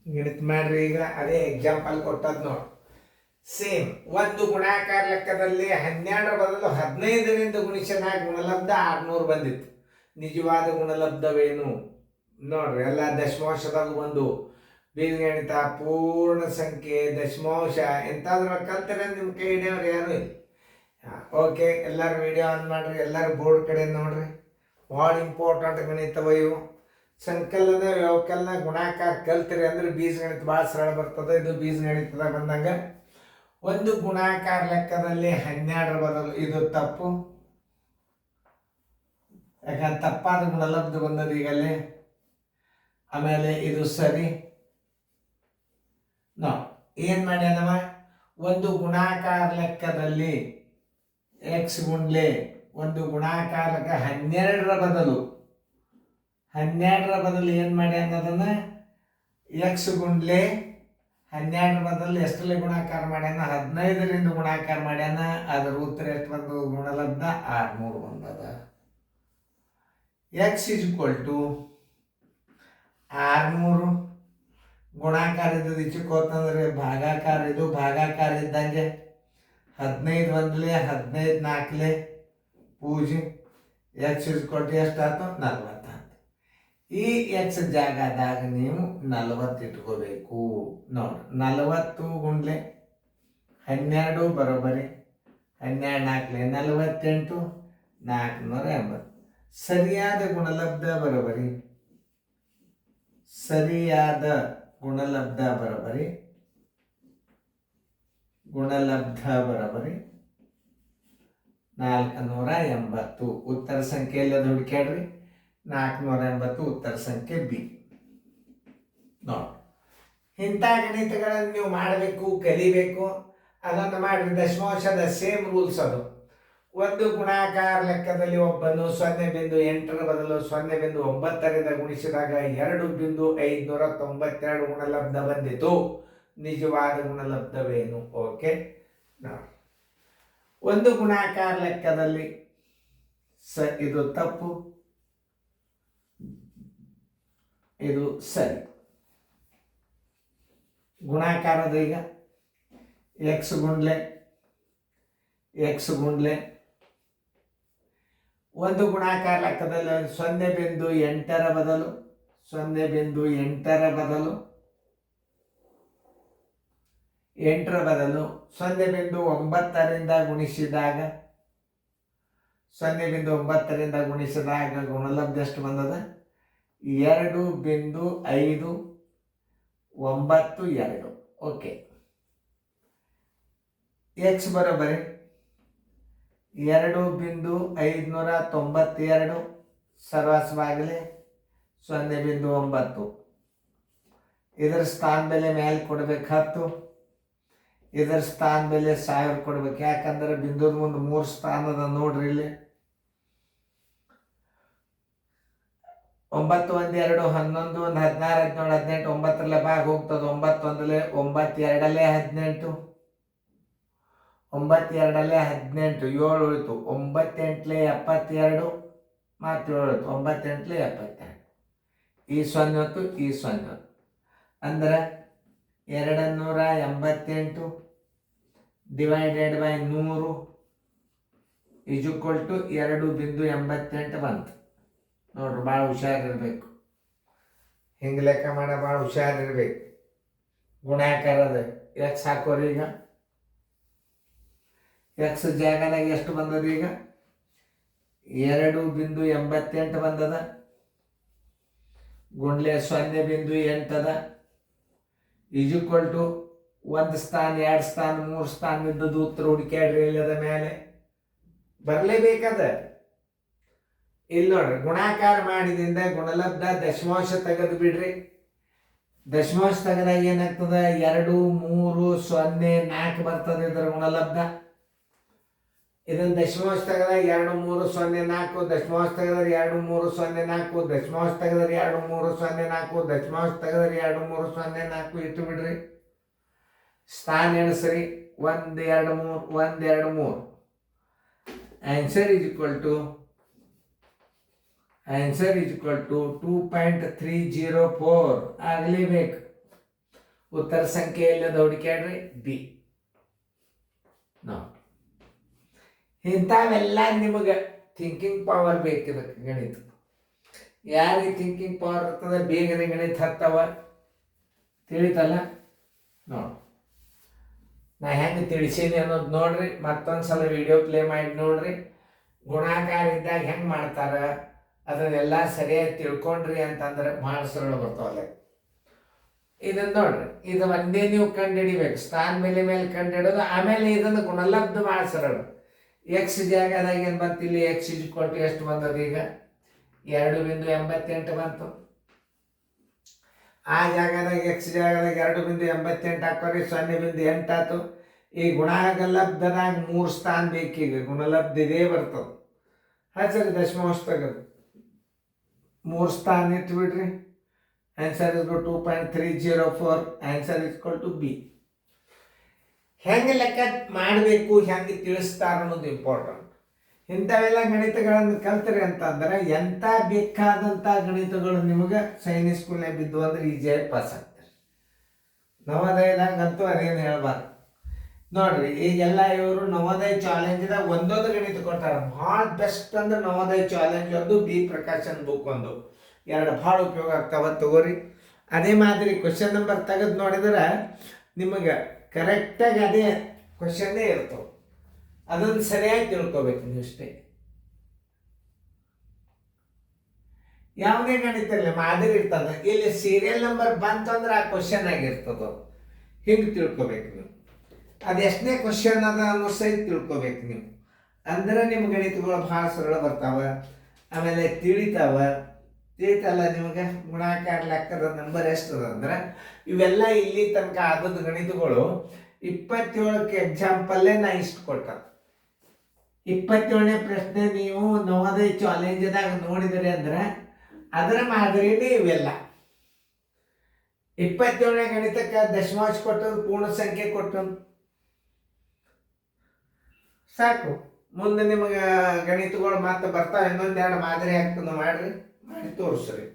ಗಣಿತ ಮಾಡ್ರಿ. ಈಗ ಅದೇ ಎಕ್ಸಾಂಪಲ್ ಕೊಟ್ಟದ್ ನೋಡಿ. ಸೇಮ್ ಒಂದು ಗುಣಾಕಾರ ಲೆಕ್ಕದಲ್ಲಿ 12 ಬದಲು 15ರಿಂದ ಗುಣಿಸಿದಾಗ ಗುಣಲಬ್ಧ 600 ಬಂದಿತ್ತು. ನಿಜವಾದ ಗುಣಲಬ್ಧವೇನು ನೋಡ್ರಿ. ಎಲ್ಲ ದಶಮಾಂಶದಾಗ ಒಂದು ಬೀಜಗಣಿತ, ಪೂರ್ಣ ಸಂಖ್ಯೆ, ದಶಮಾಂಶ ಎಂತಾದ್ರೂ ಕಲ್ತಿರ ನಿಮ್ಮ ಕೈ ಹಿಡಿಯೋರು ಯಾರು ಇಲ್ಲ. ಓಕೆ, ಎಲ್ಲರೂ ವಿಡಿಯೋ ಆನ್ ಮಾಡ್ರಿ, ಎಲ್ಲರೂ ಬೋರ್ಡ್ ಕಡೆ ನೋಡ್ರಿ. ಭಾಳ ಇಂಪಾರ್ಟೆಂಟ್ ಗಣಿತವ ಇವು. ಸಂಕಲನ, ವ್ಯವಕಲನ, ಗುಣಾಕಾರ ಕಲ್ತಿರಿ ಅಂದ್ರೆ ಬೀಜಗಣಿತ ಭಾಳ ಸರಳ ಬರ್ತದೆ. ಇದು ಬೀಜಗಣಿತದಾಗ ಬಂದಂಗ ಒಂದು ಗುಣಾಕಾರ ಲೆಕ್ಕದಲ್ಲಿ 12 ಬದಲು ಇದು ತಪ್ಪು. ಯಾಕಂದ್ರೆ ತಪ್ಪಾದ ಗುಣಲಬ್ಧ ಬಂದದ ಈಗಲ್ಲೇ. ಆಮೇಲೆ ಇದು ಸರಿ. ಏನ್ ಮಾಡ್ಯಾನವ, ಒಂದು ಗುಣಾಕಾರ ಲೆಕ್ಕದಲ್ಲಿ ಎಕ್ಸ್ ಗುಂಡ್ಲೆ ಒಂದು ಗುಣಾಕಾರ ಲೆಕ್ಕ 12ರ ಬದಲು ಏನ್ ಮಾಡ್ಯಾನ, ಅದನ್ನ ಎಕ್ಸ್ ಗುಂಡ್ಲೆ 12ರ ಬದಲು ಎಷ್ಟರಲ್ಲಿ ಗುಣಾಕಾರ ಮಾಡ್ಯಾನ, 15ರಿಂದ ಗುಣಾಕಾರ ಮಾಡ್ಯಾನ. ಅದರ ಉತ್ತರ ಎಷ್ಟು ಬಂದು ಗುಣಲಬ್ಧ 600 ಬಂದದ. ಎಕ್ಸ್ ಇಸ್ ಈಕ್ವಲ್ ಟು 600 ಗುಣಾಕಾರ ಇದ್ದದ್ದು ಇಚ್ಚಕೋತಂದ್ರೆ ಭಾಗಾಕಾರ, ಇದು ಭಾಗಾಕಾರ ಇದ್ದಂಗೆ 15 ಒಂದ್ಲೆ 15 ನಾಲ್ಕಲೆ ಪೂಜೆ. ಎಕ್ಸ್ ಇಸ್ ಈಕ್ವಲ್ ಟು ಎಷ್ಟಾಯ್ತು 40 ಆಯ್ತು. ಈ ಎಕ್ಸ್ ಜಾಗದಾಗ ನೀವು 40 ಇಟ್ಕೋಬೇಕು ನೋಡಿ. 40 ಗುಂಡ್ಲೆ 12 ಬರೋಬ್ಬರಿ 12 ನಾಲ್ಕಲೆ 48, 480. ಸರಿಯಾದ ಗುಣಲಬ್ಧ ಬರೋಬ್ಬರಿ, ಸರಿಯಾದ ಗುಣಲಬ್ಧ ಬರೋಬ್ಬರಿ 480. ಉತ್ತರ ಸಂಖ್ಯೆಯಲ್ಲಿ ಅದು ಹುಡುಕ್ಯಾಡ್ರಿ. 480 ಉತ್ತರ ಸಂಖ್ಯೆ ಬಿ ನೋಡಿ. ಇಂಥ ಗಣಿತಗಳನ್ನು ನೀವು ಮಾಡಬೇಕು, ಕಲಿಬೇಕು. ಅದನ್ನು ಮಾಡಿರಿ. ದಶಮಾಂಶದ ಸೇಮ್ ರೂಲ್ಸ್ ಅದು. ಒಂದು ಗುಣಾಕಾರ ಲೆಕ್ಕದಲ್ಲಿ ಒಬ್ಬನು 0.8ರ ಬದಲು 0.9ರಿಂದ ಗುಣಿಸಿದಾಗ 2.592 ಗುಣಲಬ್ಧ ಬಂದಿತು. ನಿಜವಾದ ಗುಣಲಬ್ಧವೇನು? ಓಕೆ, ಒಂದು ಗುಣಾಕಾರ ಲೆಕ್ಕದಲ್ಲಿ ಇದು ತಪ್ಪು, ಇದು ಸರಿ. ಗುಣಾಕಾರದ ಈಗ ಎಕ್ಸ್ ಗುಂಡ್ಲೆ ಒಂದು ಗುಣಾಕಾರ ಲೆಕ್ಕದಲ್ಲಿ 0.8ರ ಬದಲು 0.9ರಿಂದ ಗುಣಿಸಿದಾಗ 0.9ರಿಂದ ಗುಣಿಸಿದಾಗ ಗುಣಲಬ್ಧ ಎಷ್ಟು ಬಂದದ? 2.592. ಓಕೆ, ಎಕ್ಸ್ ಬರೋಬ್ಬರಿ 2.592 ಸರ್ವಾಸವಾಗಲಿ 0.9. ಇದರ ಸ್ಥಾನ ಬೆಲೆ ಮೇಲೆ ಕೊಡ್ಬೇಕು 10, ಇದರ ಸ್ಥಾನ ಬೆಲೆ 1000 ಕೊಡ್ಬೇಕು. ಯಾಕಂದ್ರೆ ಬಿಂದುದ ಮುಂದೆ 3 ಸ್ಥಾನ ಅದ ನೋಡ್ರಿ. ಇಲ್ಲಿ 9 1 2 11 1 16 17 18 9ರಲ್ಲೇ ಭಾಗ ಹೋಗ್ತದೆ. 9 1 9 2 18, 9 2 18, 7 ಉಳಿತು. 9 8 72 ಮತ್ತು 7 ಉಳಿತು. 9 8 72. ಈ 0 ಹೊತ್ತು, ಈ 0 ಹೊತ್ತು ಅಂದ್ರೆ 288 divided by 100 is equal to 2.88 ಬಂತು ನೋಡ್ರಿ. ಭಾಳ ಹುಷಾರಿರ್ಬೇಕು. ಹಿಂಗೆ ಲೆಕ್ಕ ಮಾಡ ಭಾಳ ಹುಷಾರಿರ್ಬೇಕು. ಗುಣಾಕಾರದ ಎಕ್ಸ್ ಹಾಕೋರಿ. ಈಗ ಎಕ್ಸ್ ಜಾಗದಾಗ ಎಷ್ಟು ಬಂದದ? ಈಗ 2.88 ಬಂದದ. ಗುಂಡ್ಲೆ 0.8 ಅದ. ಇಸ್ ಈಕ್ವಲ್ ಟು 1 ಸ್ಥಾನ 2 ಸ್ಥಾನ 3 ಸ್ಥಾನ ಇದ್ದದ್ದು ಉತ್ತರ ಹುಡುಕ್ಯಾಡ್ರಿ. ಇಲ್ಲದ ಮೇಲೆ ಬರಲೇಬೇಕದ. ಇಲ್ಲಿ ನೋಡ್ರಿ, ಗುಣಾಕಾರ ಮಾಡಿದಿಂದ ಗುಣಲಬ್ಧ ದಶಮಾಂಶ ತೆಗೆದು ಬಿಡ್ರಿ. ದಶಮಾಂಶ ತೆಗೆದಾಗ ಏನಾಗ್ತದ? 2 3 0 4 ಬರ್ತದೆ ಇದರ ಗುಣಲಬ್ಧ. ಇದನ್ನ ದಶಮಾಂಶ ತೆಗೆದಾಗ 2 3 0 4, ದಶಮಾಂಶ ತೆಗೆದ್ರೆ 2 3 0 4, ದಶಮಾಂಶ ತೆಗೆದ್ರೆ 2 3 0 4, ದಶಮಾಂಶ ತೆಗೆದ್ರೆ 2 3 0 4 ಇಟ್ಟು ಬಿಡ್ರಿ. ಸ್ಥಾನ ಎಣಿಸ್ರಿ. 1 2 3 1 2 3. ಆನ್ಸರ್ ಇಸ್ ಈಕ್ವಲ್ ಟು 2.304 ಆಗಲೇಬೇಕು. ಉತ್ತರ ಸಂಖ್ಯೆ ಎಲ್ಲದ ಹುಡುಕ್ಯಾಡ್ರಿ ಬಿ. ನಾವು ಇಂಥವೆಲ್ಲ ನಿಮಗೆ ಥಿಂಕಿಂಗ್ ಪವರ್ ಬೇಕಿದಕ್ಕೆ ಗಣಿತ. ಯಾರಿಗೆ ಥಿಂಕಿಂಗ್ ಪವರ್ ಇರ್ತದೆ ಬೇಗನೆ ಗಣಿತ ಹತ್ತವ. ತಿಳಿತಲ್ಲ ನೋಡಿ. ನಾ ಹೆಂಗೆ ತಿಳಿಸೀನಿ ಅನ್ನೋದು ನೋಡ್ರಿ. ಮತ್ತೊಂದು ಸಲ ವಿಡಿಯೋ ಪ್ಲೇ ಮಾಡಿ ನೋಡ್ರಿ. ಗುಣಾಕಾರ ಇದ್ದಾಗ ಹೆಂಗೆ ಮಾಡ್ತಾರೆ ಅದನ್ನೆಲ್ಲ ಸರಿಯಾಗಿ ತಿಳ್ಕೊಂಡ್ರಿ ಅಂತಂದ್ರೆ ಭಾಳ ಸರಳ ಬರ್ತಾವಲ್ಲ. ಇದನ್ನು ನೋಡ್ರಿ, ಇದು ಒಂದೇ ನೀವು ಕಂಡುಹಿಡಿಬೇಕು. ಸ್ಥಾನ ಮೇಲೆ ಕಂಡುಹಿಡೋದು. ಆಮೇಲೆ ಇದನ್ನು ಗುಣಲಬ್ಧ ಭಾಳ ಸರಳ. ಎಕ್ಸ್ ಜಾಗದಾಗ ಏನು ಬಂತು ಇಲ್ಲಿ? ಎಕ್ಸ್ ಇಜ್ಕೊಟ್ಟು ಎಷ್ಟು ಬಂದದ ಈಗ? 2.88 ಬಂತು. ಆ ಜಾಗದಾಗ ಎಕ್ಸ್ ಜಾಗದಾಗ 2.88 ಹಾಕೋರಿ 0.8 ಆಯ್ತು. ಈ ಗುಣಲಬ್ಧದಾಗ 3 ಸ್ಥಾನ ಬೇಕೀಗ. ಗುಣಲಬ್ಧ ಇದೇ ಬರ್ತದೆ. ಸರಿ ದಶಮಾಂಶ ತೆಗೆದು 3 ಸ್ಥಾನ ಇಟ್ಟು ಬಿಡ್ರಿ. Answer is 2.304. Answer is equal to B. ಹೆಂಗೆ ಲೆಕ್ಕ ಮಾಡಬೇಕು, ಹೆಂಗೆ ತಿಳಿಸ್ತಾರ ಅನ್ನೋದು ಇಂಪಾರ್ಟೆಂಟ್. ಇಂಥವೆಲ್ಲ ಗಣಿತಗಳನ್ನು ಕಲ್ತ್ರಿ ಅಂತಂದ್ರೆ ಎಂಥ ಬೇಕಾದಂಥ ಗಣಿತಗಳು ನಿಮಗೆ ಸೈನಿಕ್ ಸ್ಕೂಲ್ನಾಗ ಬಿದ್ದು ಅಂದ್ರೆ ಈಜಿಯಾಗಿ ಪಾಸ್ ಆಗ್ತಾರೆ. ನವೋದಯದಾಗಂತೂ ಅದೇನು ಹೇಳ್ಬಾರ್ದು ನೋಡ್ರಿ. ಈಗೆಲ್ಲ ಇವರು ನವೋದಯ ಚಾಲೆಂಜ್ದಾಗ ಒಂದೊಂದು ಗಣಿತ ಕೊಟ್ಟಾರ. ಭಾಳ ಬೆಸ್ಟ್ ಅಂದ್ರೆ ನವೋದಯ ಚಾಲೆಂಜ್ ಒಂದು, ಬಿ ಪ್ರಕಾಶನ್ ಬುಕ್ ಒಂದು, 2 ಭಾಳ ಉಪಯೋಗ ಆಗ್ತಾವ. ತಗೋರಿ. ಅದೇ ಮಾದರಿ ಕ್ವಶನ್ ನಂಬರ್ ತೆಗೆದು ನೋಡಿದ್ರೆ ನಿಮಗೆ ಕರೆಕ್ಟಾಗಿ ಅದೇ ಕ್ವಶನ್ನೇ ಇರ್ತವೆ. ಅದನ್ನು ಸರಿಯಾಗಿ ತಿಳ್ಕೊಬೇಕು ನೀವು ಅಷ್ಟೇ. ಯಾವುದೇ ಗಣಿತ ಇರಲಿ ಮಾದರಿ ಇರ್ತದೆ. ಇಲ್ಲಿ ಸೀರಿಯಲ್ ನಂಬರ್ ಬಂತಂದ್ರೆ ಆ ಕ್ವಶನ್ ಆಗಿರ್ತದ. ಹಿಂಗೆ ತಿಳ್ಕೊಬೇಕು ನೀವು. ಅದು ಎಷ್ಟನೇ ಕ್ವಶನ್ ಅದ ಅನ್ನೋ ಸಹಿತ ತಿಳ್ಕೊಬೇಕು ನೀವು. ಅಂದ್ರೆ ನಿಮ್ಮ ಗಣಿತಗಳು ಭಾಳ ಸರಳ ಬರ್ತಾವ. ಆಮೇಲೆ ತಿಳಿತಲ್ಲ ನಿಮಗೆ. ಗುಣಾಕಾರ ಲೆಕ್ಕದ ನಂಬರ್ ಎಷ್ಟದ ಅಂದ್ರೆ ಇವೆಲ್ಲ ಇಲ್ಲಿ ತನಕ ಆದದ್ದು ಗಣಿತಗಳು 27ಕ್ಕೆ ಎಕ್ಸಾಂಪಲ್ಲೇ ನಾ ಇಷ್ಟು ಕೊಟ್ಟ. 27ನೇ ಪ್ರಶ್ನೆ ನೀವು ನವೋದಯ ಚಾಲೆಂಜ್ದಾಗ ನೋಡಿದ್ರಿ ಅಂದ್ರೆ ಅದರ ಮಾದರಿನೇ ಇವೆಲ್ಲ. 27ನೇ ಗಣಿತಕ್ಕೆ ದಶಮಾಂಶ ಕೊಟ್ಟದ್ದು, ಪೂರ್ಣ ಸಂಖ್ಯೆ ಕೊಟ್ಟದ್ದು ಸಾಕು. ಮುಂದೆ ನಿಮಗೆ ಗಣಿತಗಳು ಮತ್ತೆ ಬರ್ತಾವೆ. ಇನ್ನೊಂದೆರಡು ಮಾದರಿ ಹಾಕ್ತದೆ, ಮಾಡಿ ತೋರಿಸ್ರಿ.